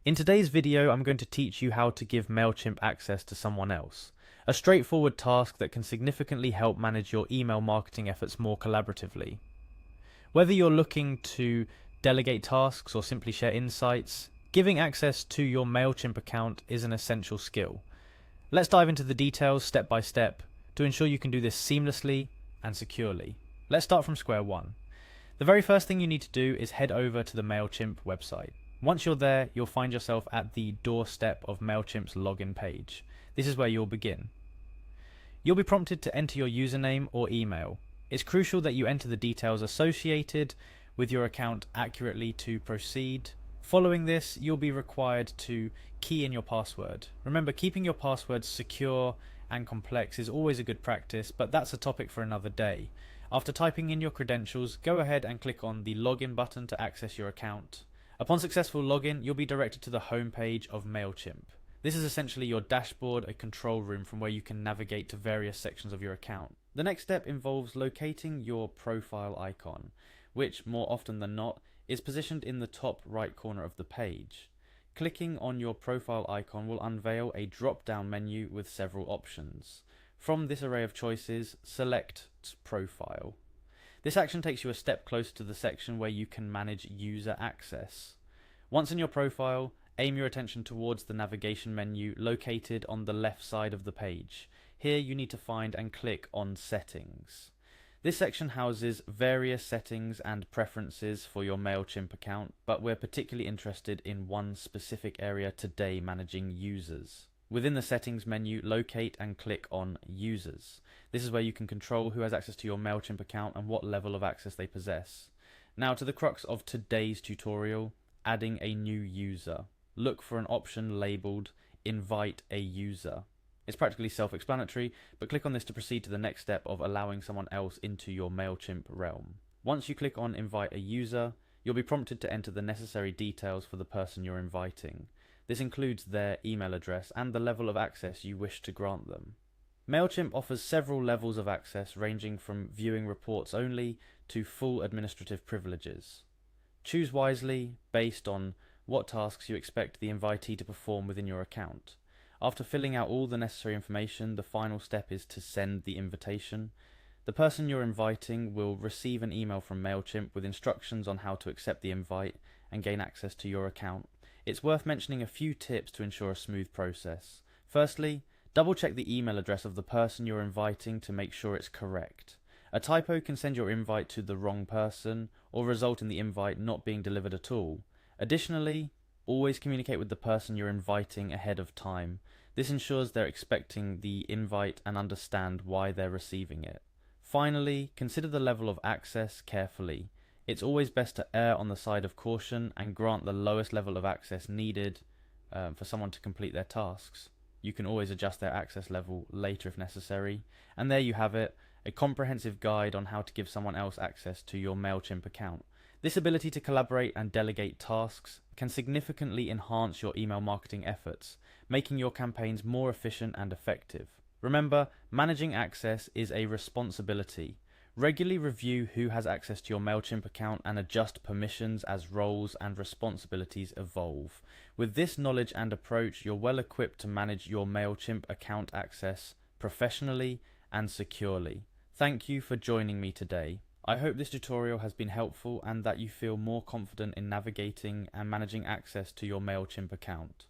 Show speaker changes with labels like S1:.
S1: In today's video, I'm going to teach you how to give Mailchimp access to someone else. A straightforward task that can significantly help manage your email marketing efforts more collaboratively. Whether you're looking to delegate tasks or simply share insights, giving access to your Mailchimp account is an essential skill. Let's dive into the details step by step to ensure you can do this seamlessly and securely. Let's start from square one. The very first thing you need to do is head over to the Mailchimp website. Once you're there, you'll find yourself at the doorstep of Mailchimp's login page. This is where you'll begin. You'll be prompted to enter your username or email. It's crucial that you enter the details associated with your account accurately to proceed. Following this, you'll be required to key in your password. Remember, keeping your passwords secure and complex is always a good practice, but that's a topic for another day. After typing in your credentials, go ahead and click on the login button to access your account. Upon successful login, you'll be directed to the home page of Mailchimp. This is essentially your dashboard, a control room from where you can navigate to various sections of your account. The next step involves locating your profile icon, which, more often than not, is positioned in the top right corner of the page. Clicking on your profile icon will unveil a drop-down menu with several options. From this array of choices, select Profile. This action takes you a step closer to the section where you can manage user access. Once in your profile, aim your attention towards the navigation menu located on the left side of the page. Here you need to find and click on Settings. This section houses various settings and preferences for your Mailchimp account, but we're particularly interested in one specific area today: managing users. Within the settings menu, locate and click on Users. This is where you can control who has access to your Mailchimp account and what level of access they possess. Now to the crux of today's tutorial: adding a new user. Look for an option labeled Invite a User. It's practically self-explanatory, but click on this to proceed to the next step of allowing someone else into your Mailchimp realm. Once you click on Invite a User, you'll be prompted to enter the necessary details for the person you're inviting. This includes their email address and the level of access you wish to grant them. Mailchimp offers several levels of access, ranging from viewing reports only to full administrative privileges. Choose wisely based on what tasks you expect the invitee to perform within your account. After filling out all the necessary information, the final step is to send the invitation. The person you're inviting will receive an email from Mailchimp with instructions on how to accept the invite and gain access to your account. It's worth mentioning a few tips to ensure a smooth process. Firstly, double check the email address of the person you're inviting to make sure it's correct. A typo can send your invite to the wrong person or result in the invite not being delivered at all. Additionally, always communicate with the person you're inviting ahead of time. This ensures they're expecting the invite and understand why they're receiving it. Finally, consider the level of access carefully. It's always best to err on the side of caution and grant the lowest level of access needed for someone to complete their tasks. You can always adjust their access level later if necessary. And there you have it, a comprehensive guide on how to give someone else access to your Mailchimp account. This ability to collaborate and delegate tasks can significantly enhance your email marketing efforts, making your campaigns more efficient and effective. Remember, managing access is a responsibility. Regularly review who has access to your Mailchimp account and adjust permissions as roles and responsibilities evolve. With this knowledge and approach, you're well equipped to manage your Mailchimp account access professionally and securely. Thank you for joining me today. I hope this tutorial has been helpful and that you feel more confident in navigating and managing access to your Mailchimp account.